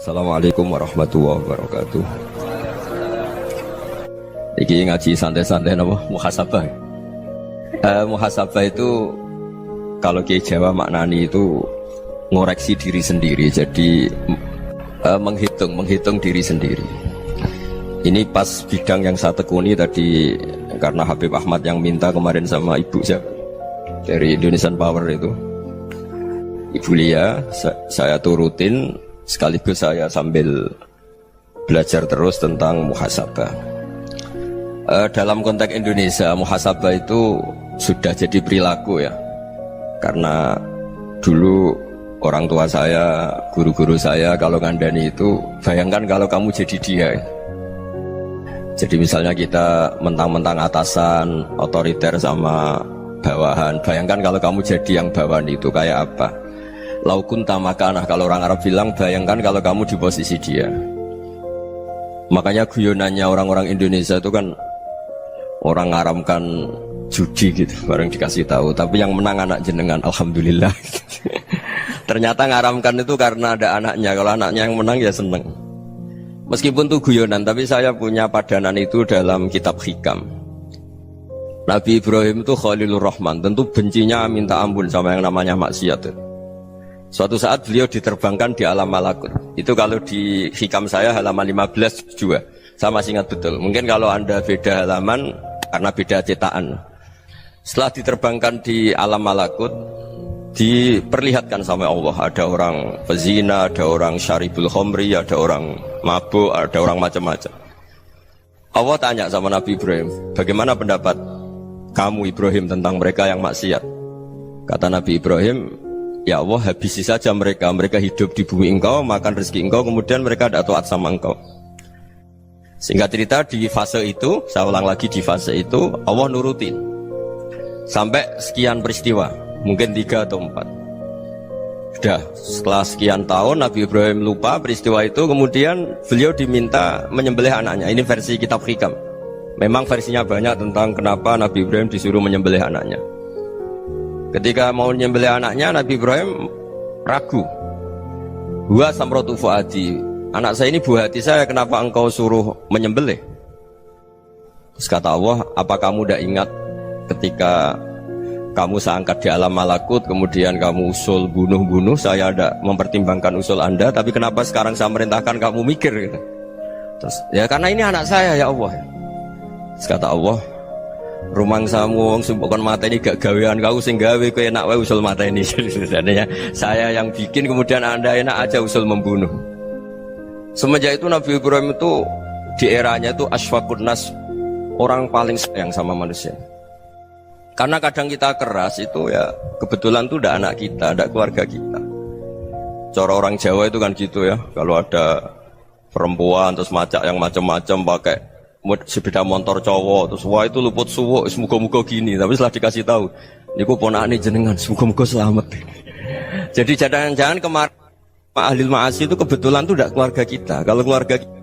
Assalamualaikum warahmatullahi wabarakatuh. Iki ngaji santai-santai nama muhasabah. Muhasabah itu kalau Kiai Jawa maknani itu ngoreksi diri sendiri. Jadi menghitung diri sendiri. Ini pas bidang yang saya tekuni tadi karena Habib Ahmad yang minta kemarin sama ibu saya dari Indonesian Power itu. Ibu Lia, saya turutin. Sekaligus saya sambil belajar terus tentang muhasabah. Dalam konteks Indonesia, muhasabah itu sudah jadi perilaku ya. Karena dulu orang tua saya, guru-guru saya kalau ngandani itu, bayangkan kalau kamu jadi dia. Jadi misalnya kita mentang-mentang atasan, otoriter sama bawahan. Bayangkan kalau kamu jadi yang bawahan itu kayak apa? Laukun tamakanah, kalau orang Arab bilang bayangkan kalau kamu di posisi dia. Makanya guyonannya orang-orang Indonesia itu kan orang ngaramkan judi gitu, bareng dikasih tahu. Tapi yang menang anak jenengan, alhamdulillah. Ternyata ngaramkan itu karena ada anaknya. Kalau anaknya yang menang ya seneng. Meskipun itu guyonan, tapi saya punya padanan itu dalam kitab Hikam. Nabi Ibrahim itu Khalilur Rahman, tentu bencinya minta ampun sama yang namanya maksiat. Suatu saat beliau diterbangkan di alam malakut. Itu kalau di hikam saya halaman 15 juga. Saya masih ingat betul. Mungkin kalau Anda beda halaman karena beda cetakan. Setelah diterbangkan di alam malakut, diperlihatkan sama Allah. Ada orang pezina, ada orang syaribul khomri, ada orang mabuk, ada orang macam-macam. Allah tanya sama Nabi Ibrahim, bagaimana pendapat kamu Ibrahim tentang mereka yang maksiat? Kata Nabi Ibrahim, ya Allah, habisi saja mereka. Mereka hidup di bumi engkau, makan rezeki engkau, kemudian mereka tidak taat sama engkau. Singkat cerita di fase itu, saya ulang lagi di fase itu, Allah nurutin sampai sekian peristiwa, mungkin 3 atau 4. Sudah, setelah sekian tahun Nabi Ibrahim lupa peristiwa itu, kemudian beliau diminta menyembelih anaknya. Ini versi kitab Hikam. Memang versinya banyak tentang kenapa Nabi Ibrahim disuruh menyembelih anaknya. Ketika mau menyembelih anaknya, Nabi Ibrahim ragu. Huwa samratu fuadi, anak saya ini buah hati saya, kenapa engkau suruh menyembelih? Terus kata Allah, apa kamu tidak ingat ketika kamu saya angkat di alam malakut, kemudian kamu usul bunuh-bunuh, saya tidak mempertimbangkan usul Anda, tapi kenapa sekarang saya merintahkan kamu mikir gitu? Terus, ya karena ini anak saya ya Allah. Terus kata Allah, rumang samu wong sumpukon mata ini gak gawean kau sing gawe kowe enak wae usul mata ini. Sebenarnya saya yang bikin, kemudian Anda enak aja usul membunuh. Semenjak itu Nabi Ibrahim itu di eranya itu asfaqun nas, orang paling sayang sama manusia. Karena kadang kita keras itu ya kebetulan tuh udah anak kita, ada keluarga kita. Cara orang Jawa itu kan gitu ya, kalau ada perempuan terus macak yang macam-macam pakai sepeda motor cowok, terus wah itu luput suwo, semoga-moga gini. Tapi setelah dikasih tahu, niku ponakane jenengan, semoga-moga selamat. Jadi jangan-jangan kemarin ahli ma'asi itu kebetulan tuh tidak keluarga kita. Kalau keluarga kita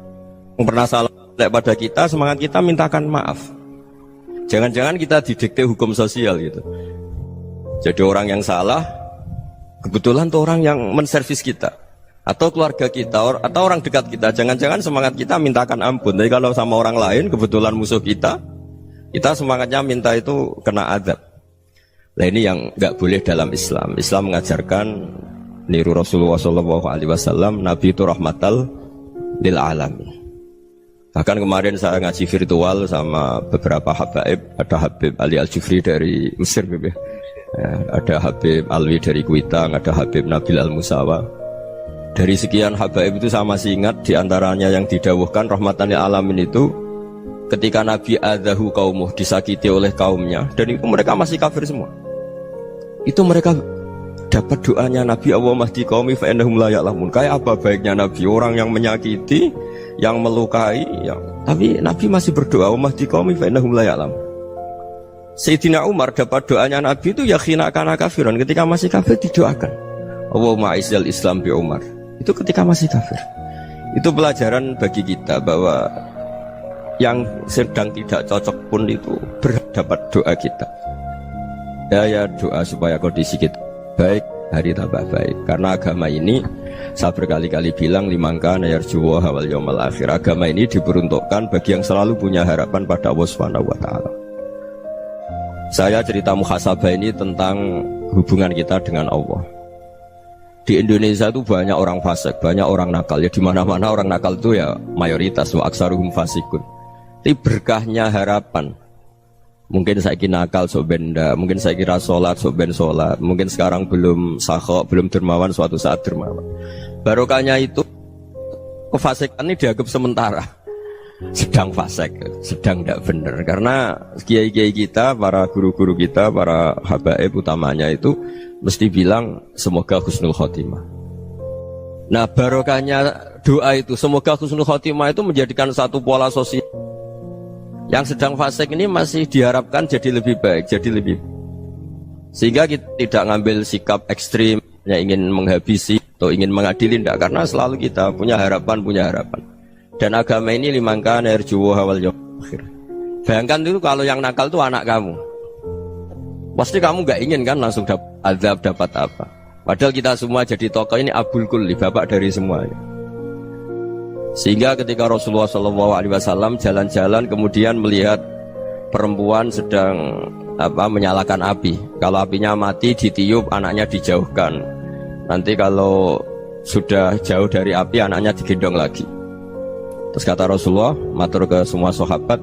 yang pernah salah pada kita, semangat kita mintakan maaf. Jangan-jangan kita didikte hukum sosial gitu. Jadi orang yang salah, kebetulan tuh orang yang menservis kita. Atau keluarga kita, atau orang dekat kita, jangan-jangan semangat kita mintakan ampun. Tapi kalau sama orang lain, kebetulan musuh kita semangatnya minta itu kena adab. Nah ini yang nggak boleh dalam Islam. Islam mengajarkan niru Rasulullah SAW, Nabi itu rahmatal lil alamin. Bahkan kemarin saya ngaji virtual sama beberapa habaib, ada Habib Ali Al-Jufri dari Mesir, ya. Ada Habib Alwi dari Kuitang, ada Habib Nabil Al-Musawa. Dari sekian habaib itu saya masih ingat diantaranya yang didawuhkan rahmatan lil alamin itu ketika Nabi adzahu qaumuh, disakiti oleh kaumnya, dan itu mereka masih kafir semua. Itu mereka dapat doanya Nabi, Allahumma hdi qaumi fa innahum la ya'lamun. Kayak apa baiknya Nabi, orang yang menyakiti, yang melukai, tapi Nabi masih berdoa, Allahumma hdi qaumi fa innahum la ya'lamun. Sayyidina Umar dapat doanya Nabi itu ya khina kana kafiran, ketika masih kafir didoakan, Allahumma aizzal Islam bi Umar. Itu ketika masih kafir. Itu pelajaran bagi kita bahwa yang sedang tidak cocok pun itu berdapat doa kita. Ya doa supaya kondisi kita baik, hari tambah baik. Karena agama ini Saya berkali-kali bilang limangka nayarjuwa hawal yawmal akhir. Agama ini diperuntukkan bagi yang selalu punya harapan pada Allah Subhanahu wa taala. Saya cerita muhasabah ini tentang hubungan kita dengan Allah. Di Indonesia itu banyak orang fasik, banyak orang nakal. Ya di mana-mana orang nakal itu ya mayoritas, wa aksaruhum fasikun. Tapi berkahnya harapan. Mungkin saya kira nakal sok benda, mungkin saya kira sholat sok ben sholat, mungkin sekarang belum sakhok, belum dermawan, suatu saat dermawan. Barokahnya itu kefasikan ini dianggap sementara, sedang fasik, sedang tidak benar. Karena kiai-kiai kita, para guru-guru kita, para habaib utamanya itu mesti bilang semoga husnul khotimah. Nah barokahnya doa itu semoga husnul khotimah itu menjadikan satu pola sosial. Yang sedang fasik ini masih diharapkan jadi lebih baik, jadi lebih. Sehingga kita tidak ngambil sikap ekstrim, yang ingin menghabisi atau ingin mengadili, tidak. Karena selalu kita punya harapan. Dan agama ini limangka nerjuwo hawal yawmal akhir. Bayangkan itu kalau yang nakal itu anak kamu. Pasti kamu nggak ingin kan langsung dapat azab, dapat apa. Padahal kita semua jadi tokoh ini abul kulli, bapak dari semuanya. Sehingga ketika Rasulullah SAW jalan-jalan kemudian melihat perempuan sedang menyalakan api. Kalau apinya mati ditiup, anaknya dijauhkan. Nanti kalau sudah jauh dari api, anaknya digendong lagi. Terus kata Rasulullah, matur ke semua sahabat,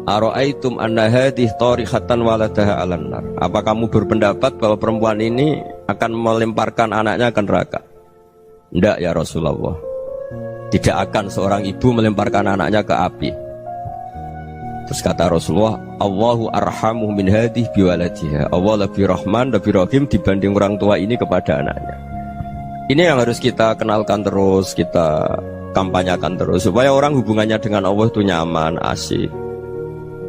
Aro'aitum anna hadih tarihatan waladaha alan nar. Apa kamu berpendapat bahwa perempuan ini akan melemparkan anaknya ke neraka? Tidak ya Rasulullah. Tidak akan seorang ibu melemparkan anaknya ke api. Terus kata Rasulullah, Allahu arhamu min hadih biwaladiha. Allah lebih rahman, lebih rahim dibanding orang tua ini kepada anaknya. Ini yang harus kita kenalkan terus, kita kampanyakan terus, supaya orang hubungannya dengan Allah itu nyaman, asik.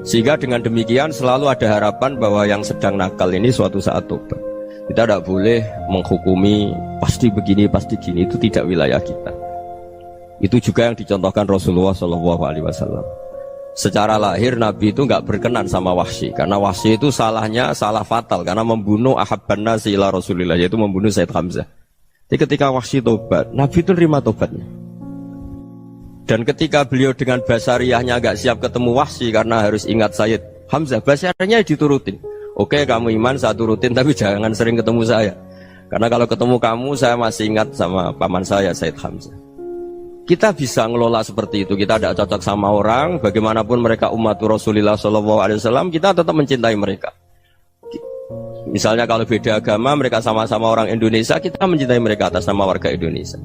Sehingga dengan demikian selalu ada harapan bahwa yang sedang nakal ini suatu saat tobat. Kita tidak boleh menghukumi pasti begini, pasti gini, itu tidak wilayah kita. Itu juga yang dicontohkan Rasulullah SAW. Secara lahir Nabi itu nggak berkenan sama Wahsy, karena Wahsy itu salahnya salah fatal karena membunuh ahabban nasi ila Rasulillah, yaitu membunuh Sayyid Hamzah. Jadi ketika Wahsy tobat, Nabi itu terima tobatnya. Dan ketika beliau dengan basariyahnya nggak siap ketemu Wahsy karena harus ingat Sayyid Hamzah, basariyahnya diturutin. Oke, kamu iman saya turutin, tapi jangan sering ketemu saya. Karena kalau ketemu kamu saya masih ingat sama paman saya Sayyid Hamzah. Kita bisa ngelola seperti itu. Kita tidak cocok sama orang, bagaimanapun mereka umat Rasulullah SAW, kita tetap mencintai mereka. Misalnya kalau beda agama, mereka sama-sama orang Indonesia, kita mencintai mereka atas nama warga Indonesia.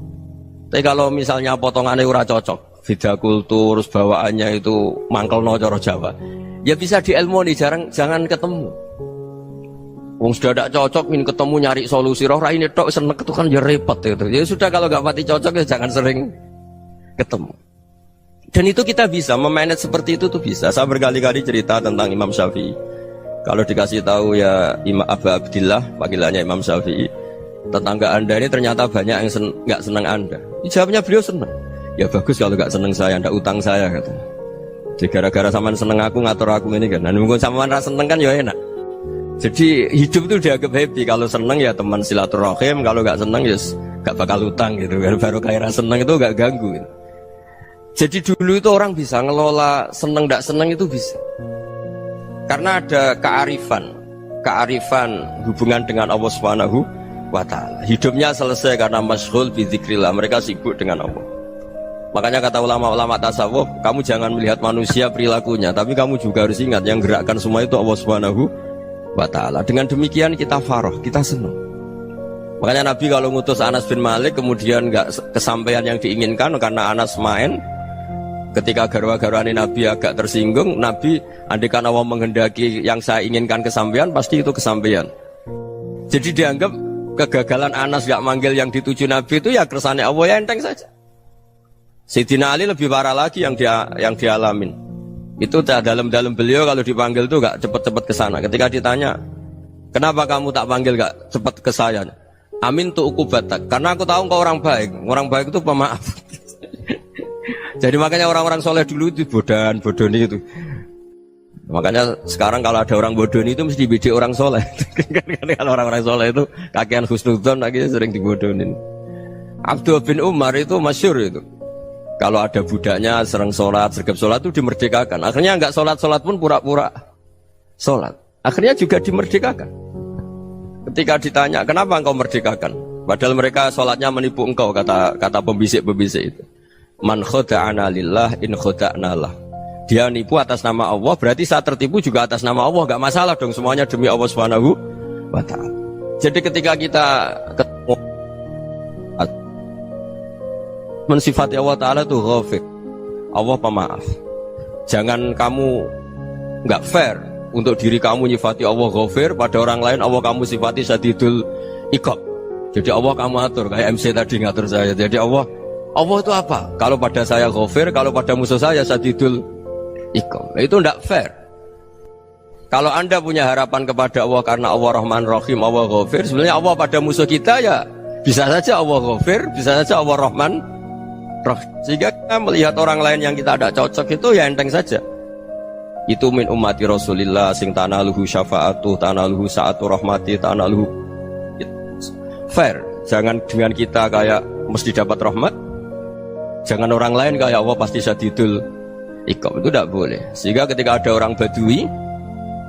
Tapi kalau misalnya potongannya ora cocok, beda kultur, bawaannya itu mangkelno cara Jawa, ya bisa diilmoni, jangan ketemu. Wong sudah tidak cocok, ingin ketemu nyari solusi. Roh ini tok seneng itu kan ya repot gitu. Ya sudah kalau nggak pati cocok ya jangan sering ketemu. Dan itu kita bisa memanage seperti itu tuh bisa. Saya berkali-kali cerita tentang Imam Syafi'i. Kalau dikasih tahu ya Imam Abu Abdillah, panggilannya Imam Syafi'i, tetangga anda ini ternyata banyak yang nggak senang anda. Jawabnya beliau senang. Ya bagus kalau nggak senang saya, ndak utang saya katanya. Jadi gara-gara saman seneng aku ngatur aku ini kan. Dan mungkin saman rasa seneng kan ya enak. Jadi hidup itu dianggap happy. Kalau seneng ya teman silaturahim, kalau nggak seneng ya nggak bakal utang gitu. Baru kayak rasa seneng itu nggak ganggu. Gitu. Jadi dulu itu orang bisa ngelola seneng tidak seneng itu bisa. Karena ada kearifan hubungan dengan Allah Subhanahu wa taala. Hidupnya selesai karena masyghul bi dzikrillah, mereka sibuk dengan Allah. Makanya kata ulama-ulama tasawuf, kamu jangan melihat manusia perilakunya, tapi kamu juga harus ingat yang gerakkan semua itu Allah Subhanahu wa taala. Dengan demikian kita farah, kita senang. Makanya Nabi kalau ngutus Anas bin Malik kemudian nggak kesampaian yang diinginkan karena Anas main. Ketika garwa-garwani Nabi agak tersinggung, Nabi andaikan Allah menghendaki yang saya inginkan kesampaian, pasti itu kesampaian. Jadi dianggap kegagalan Anas gak manggil yang dituju Nabi itu ya kersane Allah, ya enteng saja. Sayyidina Ali lebih parah lagi yang dialamin. Itu dalam beliau kalau dipanggil itu gak cepet-cepet ke sana. Ketika ditanya, kenapa kamu tak panggil gak cepet ke saya? Amin tu ukubatak, karena aku tahu engkau orang baik. Orang baik itu pemaaf. Jadi makanya orang-orang soleh dulu itu bodoni itu. Makanya sekarang kalau ada orang bodoni itu mesti dibidik orang soleh. Kalau orang-orang soleh itu kakean husnudzon akhirnya sering dibodonin. Abdullah bin Umar itu masyhur itu. Kalau ada budaknya sering sholat, sergap sholat itu dimerdekakan. Akhirnya nggak sholat pun pura-pura sholat. Akhirnya juga dimerdekakan. Ketika ditanya, kenapa engkau merdekakan? Padahal mereka sholatnya menipu engkau, kata pembisik-pembisik itu. Man khoda'ana lillah in khoda'na lah. Dia nipu atas nama Allah, berarti saat tertipu juga atas nama Allah. Gak masalah dong, semuanya demi Allah Subhanahu wa ta'ala. Jadi ketika kita ketemu mensifati Allah Ta'ala itu ghafir, Allah pemaaf. Jangan kamu gak fair untuk diri kamu nyifati Allah ghafir, pada orang lain Allah kamu sifati syadidul iqab. Jadi Allah kamu atur, kayak MC tadi ngatur saya. Jadi Allah itu apa? Kalau pada saya ghafir, kalau pada musuh saya syadidul iqab. Itu tidak fair. Kalau Anda punya harapan kepada Allah karena Allah Rahman Rahim, Allah ghafir, sebenarnya Allah pada musuh kita ya bisa saja Allah ghafir, bisa saja Allah Rahman Rahim. Sehingga kita melihat orang lain yang kita tidak cocok itu ya enteng saja. Itu min ummati Rasulillah sing tanaluhu syafa'atu, tanaluhu sa'atu rahmati, tanaluhu fair. Jangan dengan kita kayak mesti dapat rahmat. Jangan orang lain kayak Allah pasti syadidul iqab. Itu tidak boleh. Sehingga ketika ada orang Badui,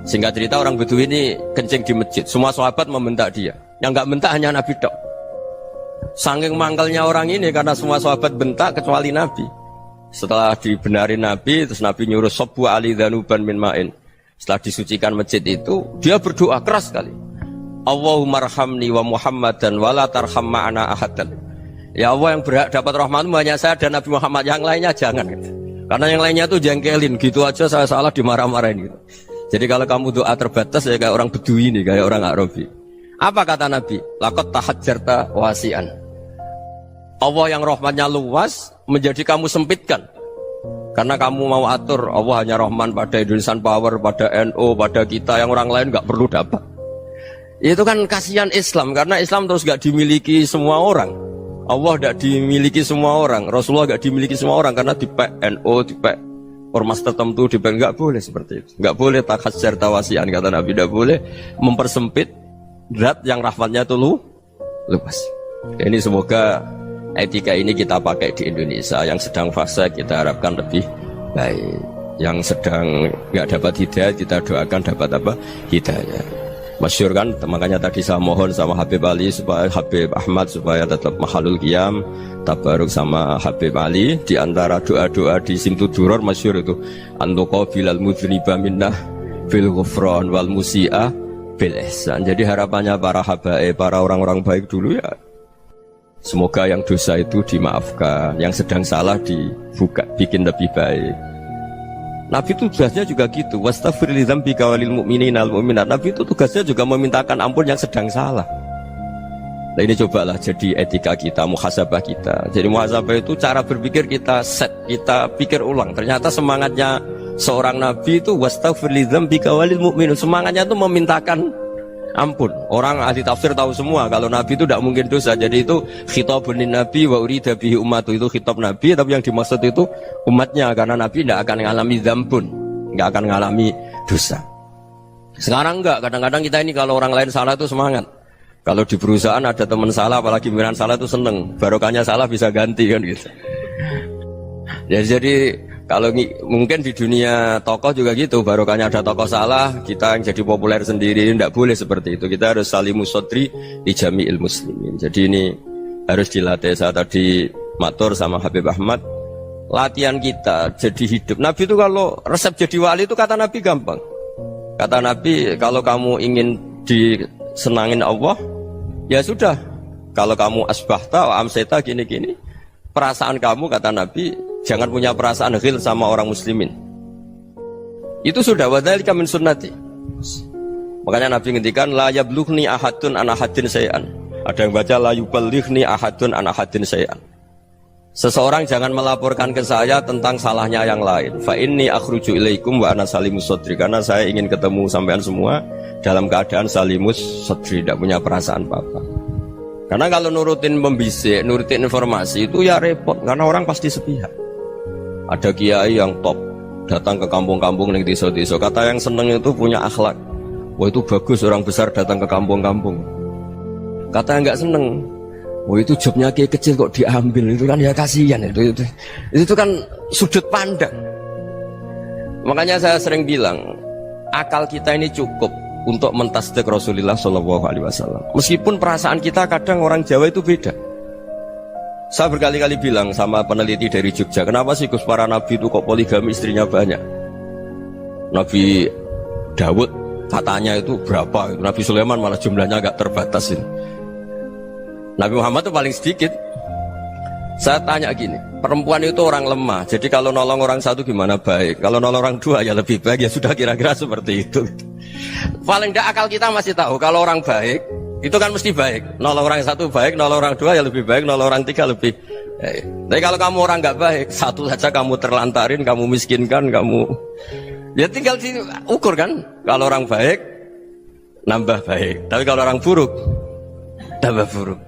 singkat cerita orang Badui ini kencing di masjid, semua sahabat membentak dia. Yang nggak bentak hanya Nabi tok. Saking mangkalnya orang ini karena semua sahabat bentak kecuali Nabi. Setelah dibenarin Nabi, terus Nabi nyuruh sobu ali dhanuban min ma'in. Setelah disucikan masjid itu, dia berdoa keras sekali. Allahumma arhamni wa Muhammadan wa la tarham ma'ana ahadan. Ya Allah, yang berhak dapat rahmatmu hanya saya dan Nabi Muhammad, yang lainnya jangan gitu. Karena yang lainnya itu jengkelin, gitu aja saya salah dimarah-marahin gitu. Jadi kalau kamu doa terbatas ya kayak orang Bedui ini, kayak orang Arabi. Apa kata Nabi? Laqad tahajjarta wasi'an. Allah yang rahmatnya luas menjadi kamu sempitkan. Karena kamu mau atur Allah hanya Rahman pada Indonesian Power, pada NU, pada kita, yang orang lain gak perlu dapat. Itu kan kasihan Islam, karena Islam terus gak dimiliki semua orang. Allah gak dimiliki semua orang, Rasulullah gak dimiliki semua orang, karena dipek NU, dipek ormas tertentu, dipek, gak boleh seperti itu. Gak boleh takhasyar tawasian, kata Nabi, gak boleh mempersempit zat yang rahmatnya itu luas. Ini semoga etika ini kita pakai di Indonesia. Yang sedang fase kita harapkan lebih baik. Yang sedang nggak dapat hidayah kita doakan dapat apa? Hidayah. Masyhur kan, makanya tadi saya mohon sama Habib Ali supaya Habib Ahmad supaya tetap mahalul qiyam, tabaruk sama Habib Ali. Di antara doa-doa di Simtud Duror masyhur itu antuqa bilal mudhriba minnah bil ghufran wal musi'a bil ihsan. Jadi harapannya para habaib, para orang-orang baik dulu ya, semoga yang dosa itu dimaafkan, yang sedang salah dibuka, bikin lebih baik. Nabi itu tugasnya juga gitu. Wastaghfir li dzambika walil mu'minina wal mu'minat. Nabi itu tugasnya juga memintakan ampun yang sedang salah. Nah ini cobalah jadi etika kita, muhasabah kita. Jadi muhasabah itu cara berpikir kita set, kita pikir ulang. Ternyata semangatnya seorang Nabi itu wastaghfir li dzambika walil mu'minun. Semangatnya itu memintakan ampun. Orang ahli tafsir tahu semua kalau Nabi itu tidak mungkin dosa. Jadi itu khitabun Nabi wa urida bihi ummatu, itu khitab Nabi, tapi yang dimaksud itu umatnya, karena Nabi tidak akan mengalami dzambun, tidak akan mengalami dosa. Sekarang enggak, kadang-kadang kita ini kalau orang lain salah itu semangat. Kalau di perusahaan ada teman salah, apalagi pimpinan salah itu seneng, barokahnya salah bisa ganti kan gitu. Ya, jadi kalau mungkin di dunia tokoh juga gitu, barokahnya ada tokoh salah, kita yang jadi populer sendiri, tidak boleh seperti itu. Kita harus salimus sodri di jami'il muslimin. Jadi ini harus dilatih. Saya tadi matur sama Habib Ahmad, latihan kita jadi hidup. Nabi itu kalau resep jadi wali itu kata Nabi gampang. Kata Nabi, kalau kamu ingin disenangin Allah, ya sudah. Kalau kamu asbahta wa amseta gini-gini, perasaan kamu, kata Nabi, jangan punya perasaan ghil sama orang muslimin. Itu sudah wadzalika min sunnati. Makanya Nabi ngendikan la yablughni ahadun an ahadin syai'an. Ada yang baca la yuballighni ahadun an ahadin syai'an. Seseorang jangan melaporkan ke saya tentang salahnya yang lain. Fa inni akhruju ilaikum wa ana salimus sadri. Karena saya ingin ketemu sampean semua dalam keadaan salimus sadri, tidak punya perasaan apa-apa. Karena kalau nurutin pembisik, nurutin informasi itu ya repot, karena orang pasti sepihak. Ada kiai yang top datang ke kampung-kampung ning desa-desa, kata yang seneng itu punya akhlak. Wah itu bagus orang besar datang ke kampung-kampung. Kata yang nggak seneng, Oh itu jobnya kayak kecil kok diambil, itu kan ya kasihan itu kan sudut pandang. Makanya saya sering bilang akal kita ini cukup untuk mentasdik Rasulullah SAW. Meskipun perasaan kita kadang orang Jawa itu beda. Saya berkali-kali bilang sama peneliti dari Jogja, kenapa sih Gus para nabi itu kok poligami istrinya banyak? Nabi Dawud katanya itu berapa? Nabi Sulaiman malah jumlahnya agak terbatas ini. Nabi Muhammad itu paling sedikit. Saya tanya gini, perempuan itu orang lemah, jadi kalau nolong orang satu gimana baik, kalau nolong orang dua ya lebih baik, ya sudah kira-kira seperti itu. Paling tidak akal kita masih tahu kalau orang baik itu kan mesti baik, nolong orang satu baik, nolong orang dua ya lebih baik, nolong orang tiga lebih baik. Tapi kalau kamu orang nggak baik, satu saja kamu terlantarin, kamu miskinkan, kamu ya tinggal diukur kan. Kalau orang baik nambah baik, tapi kalau orang buruk tambah buruk.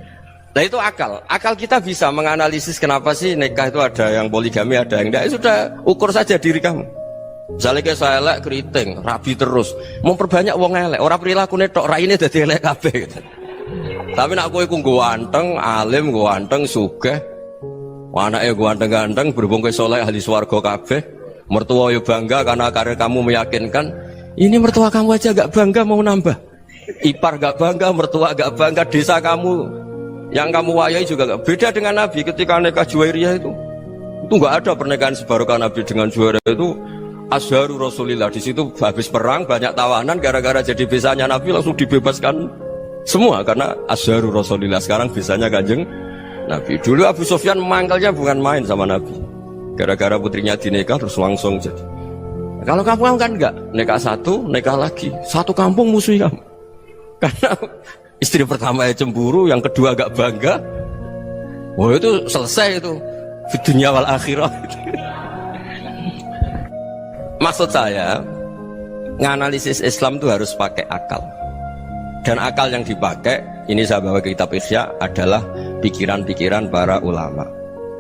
Nah itu akal kita bisa menganalisis kenapa sih nikah itu ada yang poligami, ada yang enggak. Sudah ukur saja diri kamu. Misalnya kayak saya elek keriting, rabi terus, memperbanyak wong elek, orang perilaku netok, raine dadi elek kabeh. Tapi nak kowe ku ganteng, alim, ganteng, sugih, anake ganteng-ganteng, berhubung kowe saleh ahli swarga kabeh, mertua yo bangga karena karir kamu meyakinkan. Ini mertua kamu aja gak bangga mau nambah. Ipar gak bangga, mertua gak bangga, desa kamu yang kamu wayai juga gak beda dengan Nabi ketika nikah Juwairiyah itu gak ada pernikahan sebarokah Nabi dengan Juwairiyah itu Azharu Rasulillah. Di situ habis perang banyak tawanan, gara-gara jadi besanya Nabi langsung dibebaskan semua karena Azharu Rasulillah. Sekarang besanya Kanjeng Nabi. Dulu Abu Sufyan mangkalnya bukan main sama Nabi, gara-gara putrinya dinikah terus langsung jadi. Kalau kamu kan enggak, nikah satu, nikah lagi, satu kampung musuhi kamu karena istri pertama ya cemburu, yang kedua agak bangga. Wah itu selesai itu di dunia wal akhirah. Maksud saya nganalisis Islam itu harus pakai akal. Dan akal yang dipakai, ini saya bawa ke kitab Ihya, adalah pikiran-pikiran para ulama.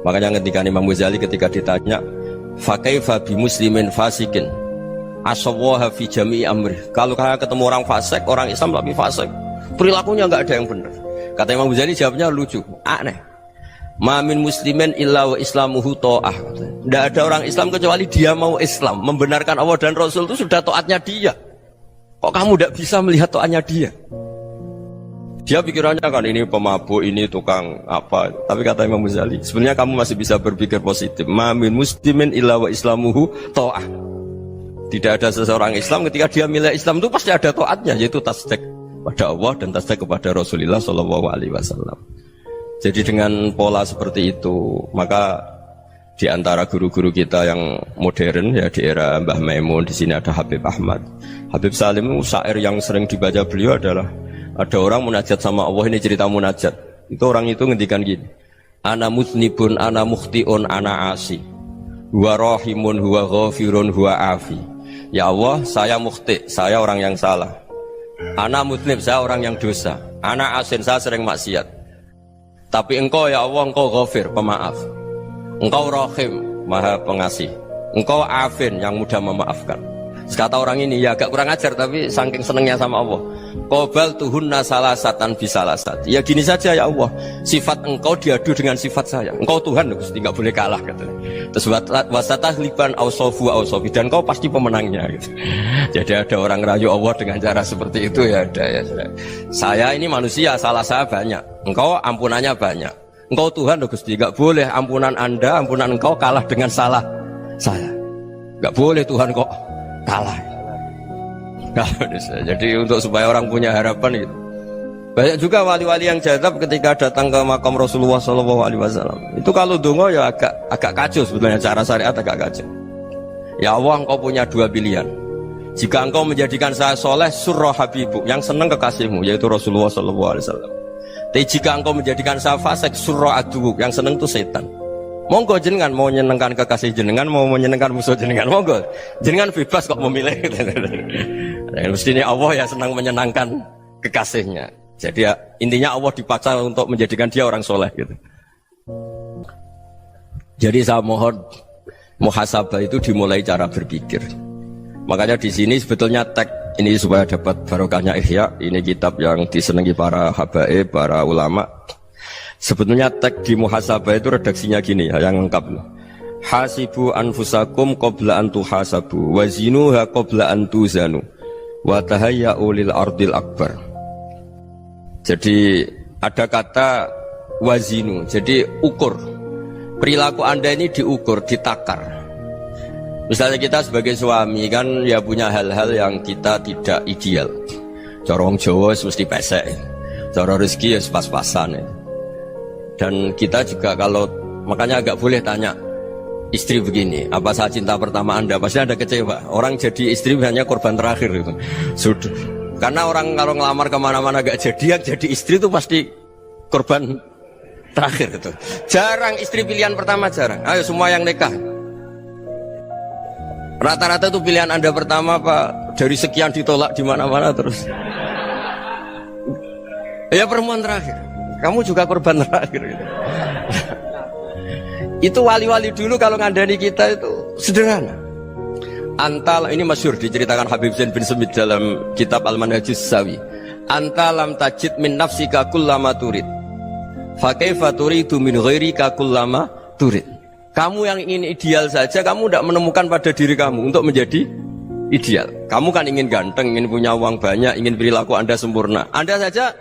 Makanya ketika Imam Ghazali ketika ditanya fakaifa bi muslimin fasikin asawaha fi jami'i amri, kalau kalian ketemu orang fasik, orang Islam tapi fasik, perilakunya nggak ada yang benar. Kata Imam Ghazali jawabnya lucu, aneh. Ma min muslimin illa wa islamuhu ta'ah. Tidak ada orang Islam kecuali dia mau Islam, membenarkan Allah dan Rasul itu sudah taatnya dia. Kok kamu tidak bisa melihat taatnya dia? Dia pikirannya kan ini pemabuk, ini tukang apa. Tapi kata Imam Ghazali, sebenarnya kamu masih bisa berpikir positif. Ma min muslimin illa wa islamuhu ta'ah. Tidak ada seseorang Islam ketika dia milih Islam itu pasti ada taatnya, yaitu tasdik pada Allah dan tasdik kepada Rasulullah SAW. Jadi dengan pola seperti itu, maka di antara guru-guru kita yang modern ya di era Mbah Maimun, di sini ada Habib Ahmad, Habib Salim, syair yang sering dibaca beliau adalah ada orang munajat sama Allah. Ini cerita munajat. Itu orang itu ngendikan gini, ana muznibun, ana mukhtiun, ana asi, huwa rahimun, huwa ghafirun, huwa afi. Ya Allah, saya mukhti, saya orang yang salah. Ana muznib, saya orang yang dosa. Ana asin, saya sering maksiat. Tapi engkau ya Allah, engkau ghafir, pemaaf. Engkau rahim, maha pengasih. Engkau afin, yang mudah memaafkan. Kata orang ini, ya agak kurang ajar, tapi saking senengnya sama Allah. Qobal tuhunna salasatan bisalasat. Ya gini saja ya Allah, sifat engkau diadu dengan sifat saya. Engkau Tuhan, Gusti, nggak boleh kalah katanya. Terus wasatah liban ausofu ausofi, dan engkau pasti pemenangnya gitu. Jadi ada orang rayu Allah dengan cara seperti itu ya ada ya. Saya ini manusia, salah saya banyak. Engkau ampunannya banyak. Engkau Tuhan, Gusti, nggak boleh ampunan Anda, ampunan engkau kalah dengan salah saya. Nggak boleh Tuhan kok kalah. Jadi untuk supaya orang punya harapan gitu. Banyak juga wali-wali yang jadab ketika datang ke makam Rasulullah SAW. Itu kalau dongo ya agak kacau sebetulnya, cara syariat agak kacau. Ya Allah, engkau punya dua pilihan. Jika engkau menjadikan saya soleh, surah habibu, yang senang kekasihmu, yaitu Rasulullah SAW. Tapi jika engkau menjadikan saya fasik, surah aduuk, yang senang itu setan. Monggo jenengan mau menyenangkan kekasih jenengan, mau menyenangkan musuh jenengan, monggo jenengan bebas kok memilih. Mestinya Allah ya senang menyenangkan kekasihnya. Jadi ya, intinya Allah dipaksa untuk menjadikan dia orang soleh gitu. Jadi saya mohon muhasabah itu dimulai cara berpikir. Makanya di sini sebetulnya tag ini supaya dapat barokahnya Ihya. Ini kitab yang disenangi para habaib, para ulama. Sebetulnya teks di muhasabah itu redaksinya gini ya, yang lengkap. Hasibu anfusakum qabla an tuhasabu wa zinuha qabla an tuzanu wa tahayya'u lil ardil akbar. Jadi ada kata wazinu, jadi ukur. Perilaku Anda ini diukur, ditakar. Misalnya kita sebagai suami kan ya punya hal-hal yang kita tidak ideal. Corong Jawa mesti pesek, cara rezeki ya pas-pasan ya. Dan kita juga kalau makanya agak boleh tanya istri begini, apa saat cinta pertama Anda? Pasti Anda kecewa. Orang jadi istri hanya korban terakhir itu. Sudah. Karena orang kalau ngelamar kemana-mana gak jadi, yang jadi istri itu pasti korban terakhir itu. Jarang istri pilihan pertama, jarang. Ayo semua yang nikah. Rata-rata itu pilihan Anda pertama Pak, dari sekian ditolak di mana-mana terus. Ya perempuan terakhir. Kamu juga korban terakhir gitu. Itu wali-wali dulu kalau ngandani kita itu sederhana. Antal ini masyhur diceritakan Habib Zain bin Semit dalam kitab Al-Manhajus Sawi. Anta lam tajid min nafsika kullama turid. Fa kaifa turidu min ghairika kullama turid. Kamu yang ingin ideal saja kamu tidak menemukan pada diri kamu untuk menjadi ideal. Kamu kan ingin ganteng, ingin punya uang banyak, ingin perilaku Anda sempurna. Anda saja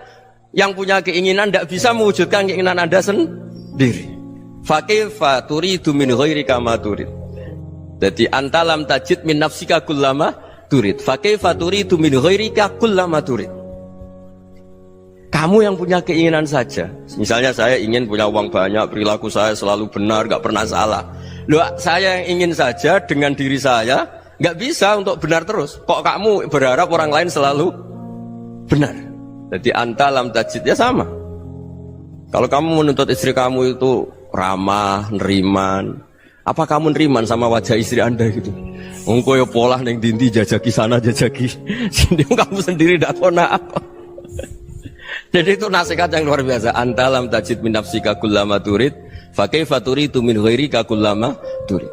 yang punya keinginan tidak bisa mewujudkan keinginan Anda sendiri. Fa kaifa turidu min ghairika ma turid. Jadi anta lam tajid min nafsika kullama turid. Fa kaifa turidu min ghairika kullama turid. Kamu yang punya keinginan saja. Misalnya saya ingin punya uang banyak, perilaku saya selalu benar, gak pernah salah. Loh, saya yang ingin saja dengan diri saya gak bisa untuk benar terus. Kok kamu berharap orang lain selalu benar? Jadi anta lam tajid ya sama. Kalau kamu menuntut istri kamu itu ramah, neriman, apa kamu neriman sama wajah istri Anda gitu? Engko ya pola neng dinti jajaki sana jajaki sini, kamu sendiri ndak kona apa. Jadi itu nasihat yang luar biasa. Anta lam tajid min nafsika kullama turid, fa kaifa turidu min ghairika kullama turid.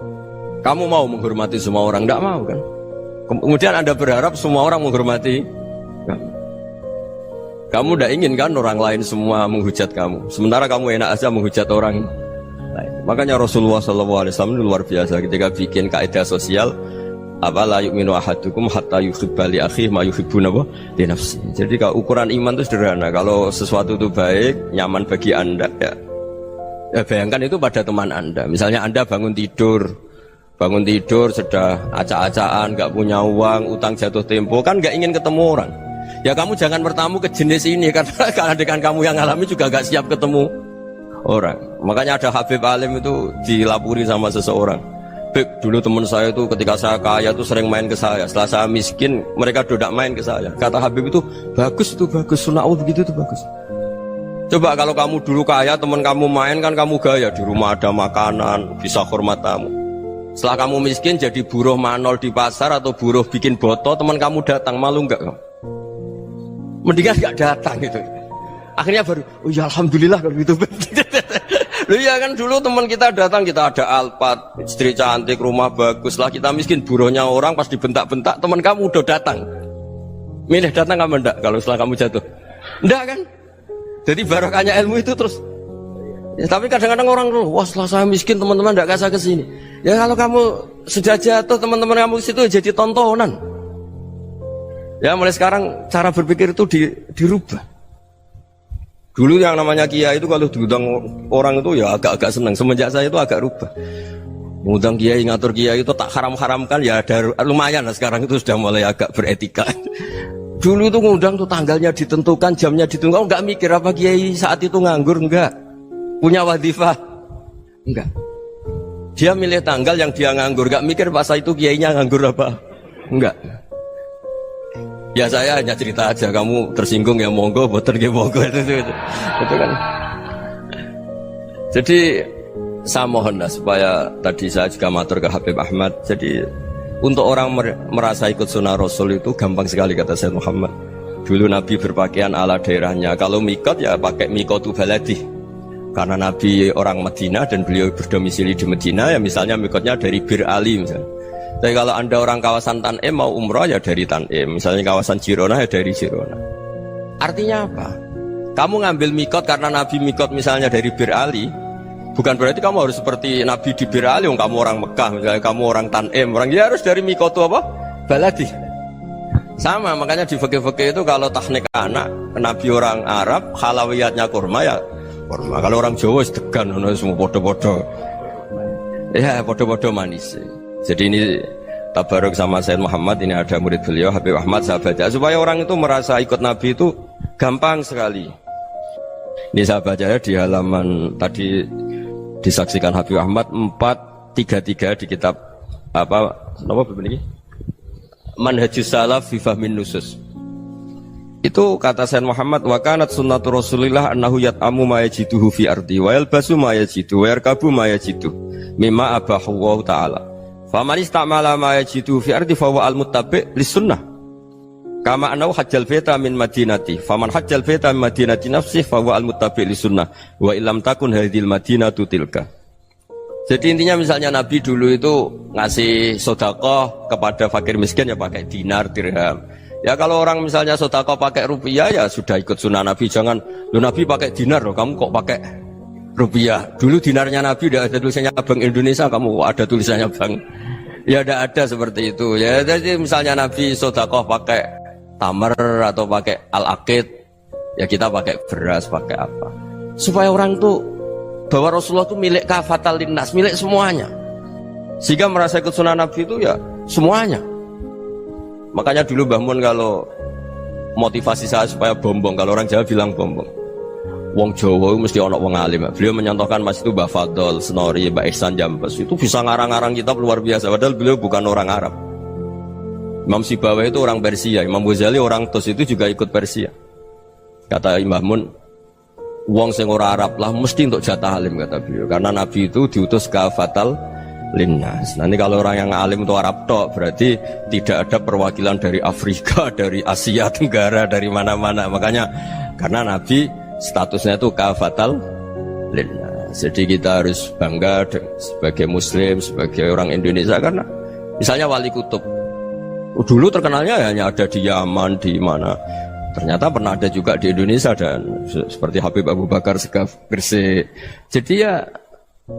Kamu mau menghormati semua orang, ndak mau kan? Kemudian Anda berharap semua orang menghormati kamu. Kamu tidak ingin kan orang lain semua menghujat kamu. Sementara kamu enak aja menghujat orang lain. Makanya Rasulullah SAW luar biasa ketika bikin kaidah sosial. Apa la yu'minu ahadukum hatta yuhibba li akhihi ma yuhibbu li nafsi. Jadi kalau ukuran iman itu sederhana. Kalau sesuatu itu baik, nyaman bagi Anda ya bayangkan itu pada teman Anda. Misalnya Anda bangun tidur sudah acak-acakan, gak punya uang, utang jatuh tempo, kan gak ingin ketemu orang. Ya kamu jangan bertamu ke jenis ini, karena dengan kamu yang alami juga gak siap ketemu orang. Makanya ada Habib Alim itu dilapuri sama seseorang. Beb, dulu teman saya itu ketika saya kaya itu sering main ke saya. Setelah saya miskin, mereka tidak main ke saya. Kata Habib itu bagus, sunnah Allah begitu itu bagus. Coba kalau kamu dulu kaya, teman kamu main kan kamu gaya, di rumah ada makanan, bisa hormat tamu. Setelah kamu miskin jadi buruh manol di pasar atau buruh bikin boto, teman kamu datang, malu enggak kamu? Mendingan enggak datang gitu. Akhirnya baru, oh ya alhamdulillah kalau gitu. Loh ya kan dulu teman kita datang, kita ada Alphard, istri cantik, rumah bagus lah, kita miskin, buruhnya orang pas dibentak-bentak, teman kamu udah datang. Milih datang apa enggak kalau setelah kamu jatuh? Enggak kan? Jadi barokahnya ilmu itu terus. Ya, tapi kadang-kadang orang tuh, wah setelah saya miskin teman-teman enggak kasih ke sini. Ya kalau kamu sudah jatuh, teman-teman kamu situ jadi tontonan. Ya mulai sekarang cara berpikir itu dirubah. Dulu yang namanya kiai itu kalau diundang orang itu ya agak-agak senang. Semenjak saya itu agak rubah. Mengundang kiai, ngatur kiai itu tak haram-haramkan ya ada lumayan lah, sekarang itu sudah mulai agak beretika. Dulu itu ngundang tuh tanggalnya ditentukan, jamnya ditentukan, enggak mikir apa kiai saat itu nganggur, enggak. Punya wadifah, enggak. Dia milih tanggal yang dia nganggur, enggak mikir masa itu kiainya nganggur apa, enggak. Ya saya hanya cerita aja, kamu tersinggung ya monggo, boten ya monggo itu kan. Jadi saya mohon lah supaya tadi saya juga matur ke Habib Ahmad. Jadi untuk orang merasa ikut sunnah Rasul itu gampang sekali kata Sayyid Muhammad. Dulu Nabi berpakaian ala daerahnya. Kalau mikot ya pakai mikotu baladi. Karena Nabi orang Madinah dan beliau berdomisili di Madinah, ya misalnya mikotnya dari Bir Ali misalnya. Tapi kalau Anda orang kawasan Tanim mau umrah ya dari Tanim. Misalnya kawasan Jirona ya dari Jirona. Artinya apa? Kamu ngambil mikot karena Nabi mikot misalnya dari Bir Ali, bukan berarti kamu harus seperti Nabi di Bir Ali. Kamu orang Mekah, misalnya kamu orang Tanim, orang dia harus dari mikot itu apa? Baladi. Sama, makanya di fikih-fikih itu kalau teknik anak, Nabi orang Arab, halawiyatnya kurma ya kurma. Kalau orang Jawa sedegan, semua bodoh-bodoh. Ya, bodoh-bodoh manis. Jadi ini tabaruk sama Sayyid Muhammad, ini ada murid beliau Habib Ahmad, saya baca supaya orang itu merasa ikut Nabi itu gampang sekali. Ini saya baca ya di halaman tadi disaksikan Habib Ahmad 433 di kitab apa begini? Manhajus Salaf fi Fahmin Nusus. Itu kata Sayyid Muhammad, wa kanat sunnatu Rasulillah annahu yat'amu ma yajiduhu fi ardi wa yalbasu ma yajidu wa yarkabu ma yajidu mimma abahu Allah ta'ala. Faman istamala ma yajidu fi ardi fa huwa al-muttabi' lis-sunnah. Kama annahu hajjal baita min madinati. Faman hajjal baita min madinati nafsihi fa huwa al-muttabi' lis-sunnah. Wa illam takun hadhil madinatu tilka. Jadi intinya misalnya Nabi dulu itu ngasih sedekah kepada fakir miskin ya pakai dinar, dirham. Ya kalau orang misalnya sedekah pakai rupiah ya sudah ikut sunnah Nabi. Jangan, lu Nabi pakai dinar loh, kamu kok pakai rupiah. Dulu dinarnya Nabi udah ada tulisannya Bank Indonesia, kamu ada tulisannya Bank. Ya tidak ada seperti itu. Ya jadi misalnya Nabi sedekah pakai tamar atau pakai al-aqid, ya kita pakai beras, pakai apa. Supaya orang tuh bahwa Rasulullah itu milik kafatal linnas, milik semuanya. Sehingga merasa ikut sunnah Nabi itu ya semuanya. Makanya dulu Mbah Mun kalau motivasi saya supaya bombong, kalau orang Jawa bilang bombong. Wong Jawa itu mesti ono wong alim. Beliau menyontohkan Mas itu Mbah Fadol, Senori, Mbah Ihsan Jambes. Itu bisa ngarang-ngarang kitab luar biasa. Padahal beliau bukan orang Arab. Imam Sibawayh itu orang Persia, Imam Ghazali orang Tus itu juga ikut Persia. Kata Mbah Mun, wong sing ora Arab lah mesti untuk jatah alim, kata beliau. Karena Nabi itu diutus kafatal linnas. Nanti kalau orang yang alim itu Arab tok, berarti tidak ada perwakilan dari Afrika, dari Asia Tenggara, dari mana-mana. Makanya karena Nabi statusnya itu kafatal linnas. Jadi kita harus bangga sebagai Muslim, sebagai orang Indonesia. Karena misalnya Wali Kutub dulu terkenalnya hanya ada di Yaman, di mana. Ternyata pernah ada juga di Indonesia dan seperti Habib Abu Bakar Segaf Gresik. Jadi ya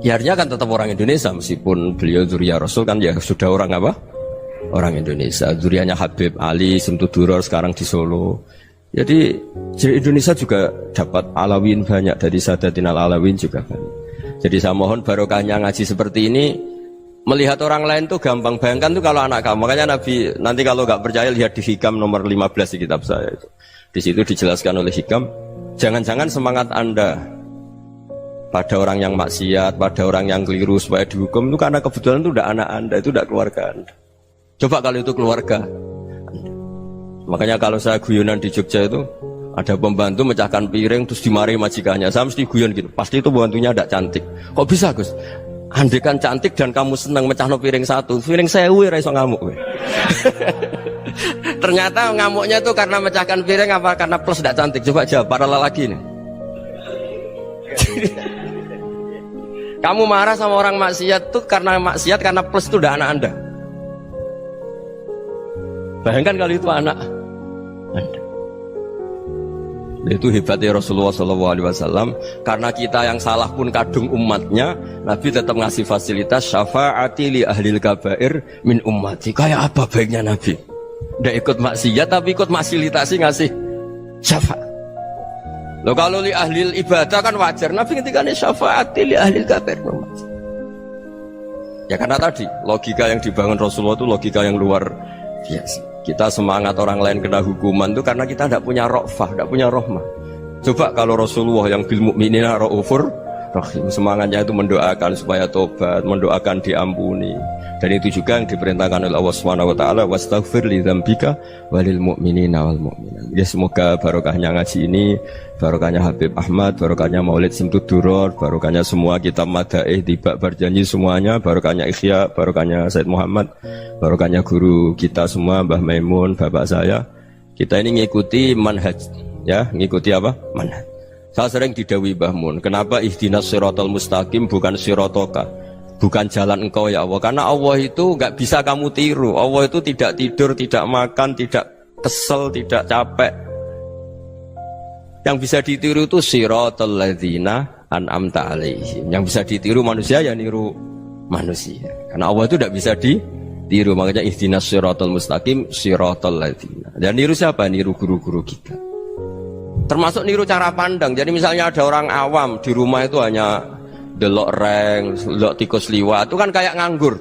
harusnya kan tetap orang Indonesia meskipun beliau zuriyah Rasul kan ya sudah orang apa? Orang Indonesia. Zuriyahnya Habib Ali Simtuduror sekarang di Solo. Jadi Indonesia juga dapat alawin banyak, dari Sadatin al-Alawin juga banyak. Jadi saya mohon barokahnya ngaji seperti ini. Melihat orang lain tuh gampang, bayangkan tuh kalau anak kamu. Makanya Nabi, nanti kalau nggak percaya lihat di Hikam nomor 15 di kitab saya itu. Di situ dijelaskan oleh Hikam, jangan-jangan semangat Anda pada orang yang maksiat, pada orang yang keliru supaya dihukum itu karena kebetulan itu udah anak Anda, itu udah keluarga Anda. Coba kalau itu keluarga Anda. Makanya kalau saya guyonan di Jogja itu ada pembantu mecahkan piring terus dimarahi majikannya, saya mesti guyon gitu, pasti itu pembantunya tidak cantik. Kok bisa Gus? Andekan cantik dan kamu senang mecahno piring satu, piring sewu ra iso ngamuk. Ternyata ngamuknya itu karena mecahkan piring apa karena plus tidak cantik? Coba jawab para lelaki ini. Kamu marah sama orang maksiat tuh karena maksiat, karena plus itu udah anak Anda. Bayangkan kalau itu anak Anda. Itu hebatnya Rasulullah SAW. Karena kita yang salah pun kadung umatnya, Nabi tetap ngasih fasilitas syafaati li ahlil kabair min ummati. Kayak apa baiknya Nabi? Tidak ikut maksiat tapi ikut fasilitasi ngasih syafaat. Loh kalau li ahlil ibadah kan wajar. Nabi ketika ini syafaati li ahlil kabair min ummati. Ya karena tadi logika yang dibangun Rasulullah itu logika yang luar biasa. Kita semangat orang lain kena hukuman itu karena kita tidak punya ra'fah, tidak punya rahmah. Coba kalau Rasulullah yang bil mu'minina ra'ufur rahim, semangatnya itu mendoakan supaya tobat, mendoakan diampuni. Dan itu juga yang diperintahkan oleh Allah Subhanahu wa taala, wastaghfir li dzambika walil mu'minina wal mu'minat. Ya semoga barokahnya ngaji ini, barokahnya Habib Ahmad, barokahnya Maulid Simtuduror, barokahnya semua kitab Madaih Tibak Berjanji semuanya, barokahnya Ikhya, barokahnya Said Muhammad, barokahnya guru kita semua Mbah Maimun, bapak saya. Kita ini ngikuti manhaj, ya, ngikuti apa? Manhaj. Saya sering didhawuhi Mbah Mun, kenapa ihdinas siratal mustaqim bukan siratoka? Bukan jalan engkau ya Allah, karena Allah itu nggak bisa kamu tiru. Allah itu tidak tidur, tidak makan, tidak kesel, tidak capek. Yang bisa ditiru itu siratal ladzina an'amta alaihim. Yang bisa ditiru manusia ya niru manusia. Karena Allah itu tidak bisa ditiru. Makanya ihdinas siratal mustaqim siratal ladzina. Dan niru siapa? Niru guru-guru kita. Termasuk niru cara pandang. Jadi misalnya ada orang awam di rumah itu hanya delok reng, delok tikus liwat, itu kan kayak nganggur.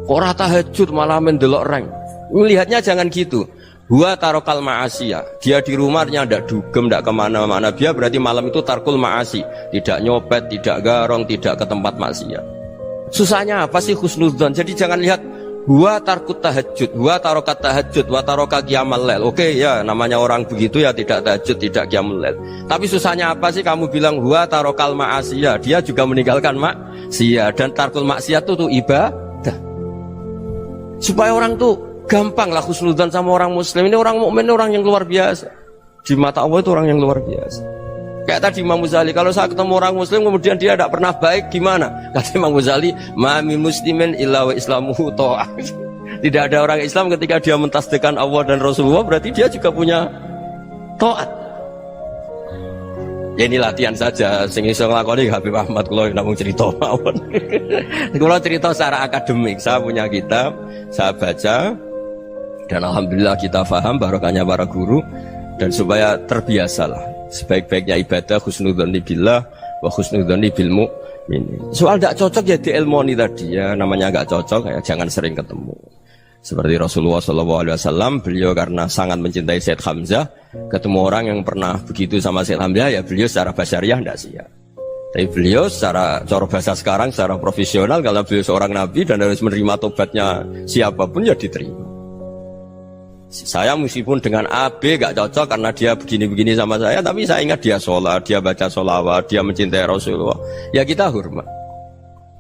Kok ora tahajud malah mendelok reng. Melihatnya jangan gitu. Huwa tarokal ma'asiyah. Dia di rumahnya tidak dugem, tidak kemana-mana. Dia berarti malam itu tarkul ma'asi. Tidak nyopet, tidak garong, tidak ke tempat maksiat. Susahnya apa sih husnudzon? Jadi jangan lihat huwa tarkut tahajud, huwa tarokat tahajud, wa taroka qiyamul lail. Oke ya, namanya orang begitu ya tidak tahajud, tidak qiyamul lail. Tapi susahnya apa sih kamu bilang huwa tarokal ma'asiyah? Dia juga meninggalkan maksiat. Dan tarkul maksiat itu ibadah. Supaya orang tuh gampang lah husnudzon sama orang muslim. Ini orang mukmin, orang yang luar biasa. Di mata Allah itu orang yang luar biasa. Kayak tadi Imam Ghazali, kalau saya ketemu orang muslim kemudian dia tidak pernah baik, gimana? Kata Imam Ghazali, ma min muslimin illa wa islamuhu ta'ah. Tidak ada orang Islam ketika dia mentasbihkan Allah dan Rasulullah, berarti dia juga punya taat. Ya ini latihan saja. Sing iso nglakoni Habib Ahmad kula namung cerita mawon. Kula cerita secara akademik. Saya punya kitab, saya baca, dan alhamdulillah kita paham barokahnya para guru. Dan supaya terbiasalah sebaik-baiknya ibadah husnudzon billah wa husnudzon bil mu'min. Soal tidak cocok ya diilmoni tadi ya, namanya nggak cocok ya jangan sering ketemu. Seperti Rasulullah SAW, beliau karena sangat mencintai Sayyid Hamzah, ketemu orang yang pernah begitu sama Sayyid Hamzah, ya beliau secara basyariah tidak siap. Tapi beliau secara cara bahasa sekarang, secara profesional, kalau beliau seorang nabi dan harus menerima tobatnya siapapun ya diterima. Saya meskipun dengan A, B gak cocok karena dia begini-begini sama saya, tapi saya ingat dia sholat, dia baca sholawat, dia mencintai Rasulullah, ya kita hormat.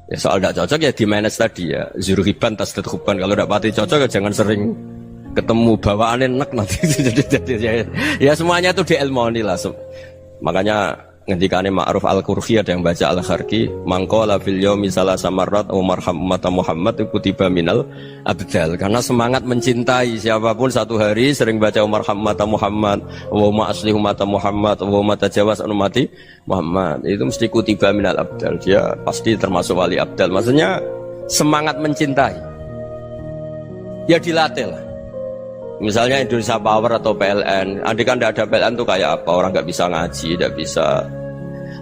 Ya soal tidak cocok ya di manage tadi ya, zuruhiban tasdad huban. Kalau tidak pati cocok ya jangan sering ketemu, bawaannya enak nanti. Ya semuanya itu diilmoni lah. Makanya ngendikane Ma'ruf Al-Qurhi ada yang baca Al-Kharki, mangqala fil yaumi salasa marrat wa marham ummata Muhammad kutiba minal abdal. Karena semangat mencintai siapapun satu hari sering baca marham ummata Muhammad, wa ma aslih ummata Muhammad, wa ma tajawaz an ummati Muhammad, itu mesti kutiba minal abdal. Dia pasti termasuk wali abdal. Maksudnya semangat mencintai ya dilatih lah. Misalnya Indonesia Power atau PLN, andai kan tidak ada PLN tuh kayak apa? Orang nggak bisa ngaji, tidak bisa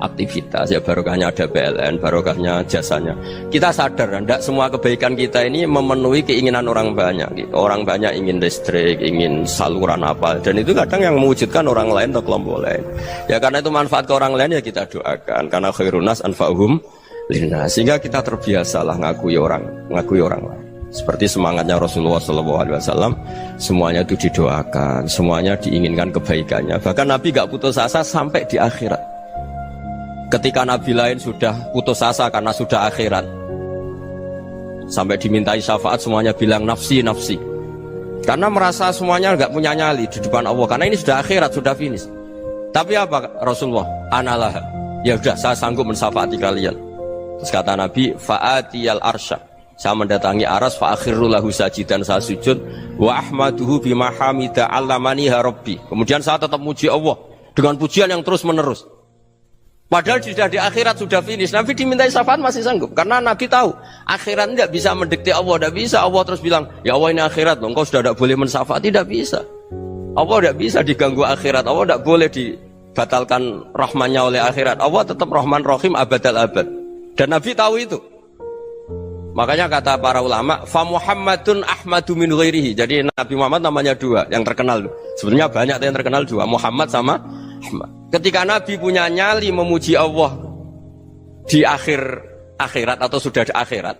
aktivitas. Ya barokahnya ada PLN, barokahnya jasanya. Kita sadar, tidak semua kebaikan kita ini memenuhi keinginan orang banyak. Gitu. Orang banyak ingin listrik, ingin saluran apa, dan itu kadang yang mewujudkan orang lain atau kelompok lain. Ya karena itu manfaat ke orang lain ya kita doakan. Karena khairunas anfa'uhum linnas. Sehingga kita terbiasalah ngakui orang lain. Seperti semangatnya Rasulullah SAW, semuanya itu didoakan, semuanya diinginkan kebaikannya. Bahkan Nabi gak putus asa sampai di akhirat. Ketika Nabi lain sudah putus asa karena sudah akhirat, sampai dimintai syafaat semuanya bilang nafsi, nafsi. Karena merasa semuanya gak punya nyali di depan Allah. Karena ini sudah akhirat, sudah finish. Tapi apa Rasulullah? Analah. Ya udah, saya sanggup mensyafaati kalian. Terus kata Nabi, fa'atiyal arsya. Saya mendatangi aras fa akhirru lahu sajidan, saya sujud wa ahmaduhu bima hamida 'allamaniha rabbi. Kemudian saya tetap muji Allah dengan pujian yang terus menerus. Padahal sudah di akhirat sudah finish. Nabi dimintai syafaat masih sanggup karena Nabi tahu akhirat tidak bisa mendikte Allah, tidak bisa. Allah terus bilang, "Ya Allah, ini akhirat loh, engkau sudah tidak boleh mensyafaat." Tidak bisa. Allah tidak bisa diganggu akhirat. Allah tidak boleh dibatalkan rahmannya oleh akhirat. Allah tetap Rahman Rahim abadal abad. Dan Nabi tahu itu. Makanya kata para ulama, fa Muhammadun ahmadu min ghairihi. Jadi Nabi Muhammad namanya dua, yang terkenal. Sebenarnya banyak yang terkenal dua, Muhammad sama Ahmad. Ketika Nabi punya nyali memuji Allah di akhirat atau sudah di akhirat,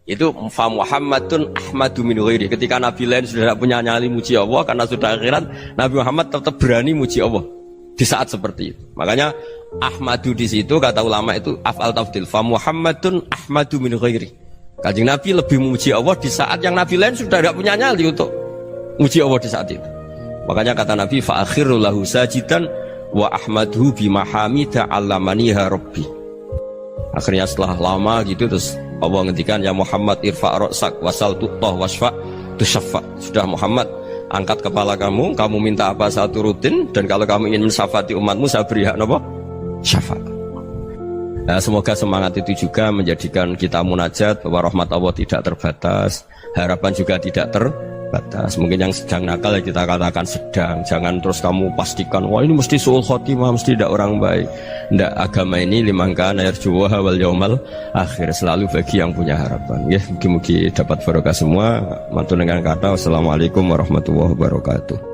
itu fa Muhammadun ahmadu min ghairihi. Ketika Nabi lain sudah tidak punya nyali muji Allah karena sudah akhirat, Nabi Muhammad tetap berani muji Allah di saat seperti itu. Makanya Ahmadu di situ kata ulama itu af'al tafdil, fa Muhammadun ahmadu min ghairihi. Kanjeng Nabi lebih memuji Allah di saat yang Nabi lain sudah tidak punya nyali untuk memuji Allah di saat itu. Makanya kata Nabi fa akhirru lahu sajidan wa ahmaduhu bima hamida 'allamaniha rabbi. Akhirnya setelah lama gitu terus Allah ngendikan ya Muhammad irfa' ra'sak wasal tu'tah wasfa' tusyaffa. Sudah Muhammad angkat kepala kamu minta apa saya turutin, dan kalau kamu ingin mensyafaati umatmu saya beri hak apa? Syafaat. Nah, semoga semangat itu juga menjadikan kita munajat bahwa rahmat Allah tidak terbatas, harapan juga tidak terbatas. Mungkin yang sedang nakal ya kita katakan sedang, jangan terus kamu pastikan wah ini mesti suul khotimah, mesti tidak orang baik. Tidak, agama ini liman kana yarjuwaha wal yaumal akhir, selalu bagi yang punya harapan. Ya, mugi-mugi dapat barokah semua. Mantul dengan kata wassalamualaikum warahmatullahi wabarakatuh.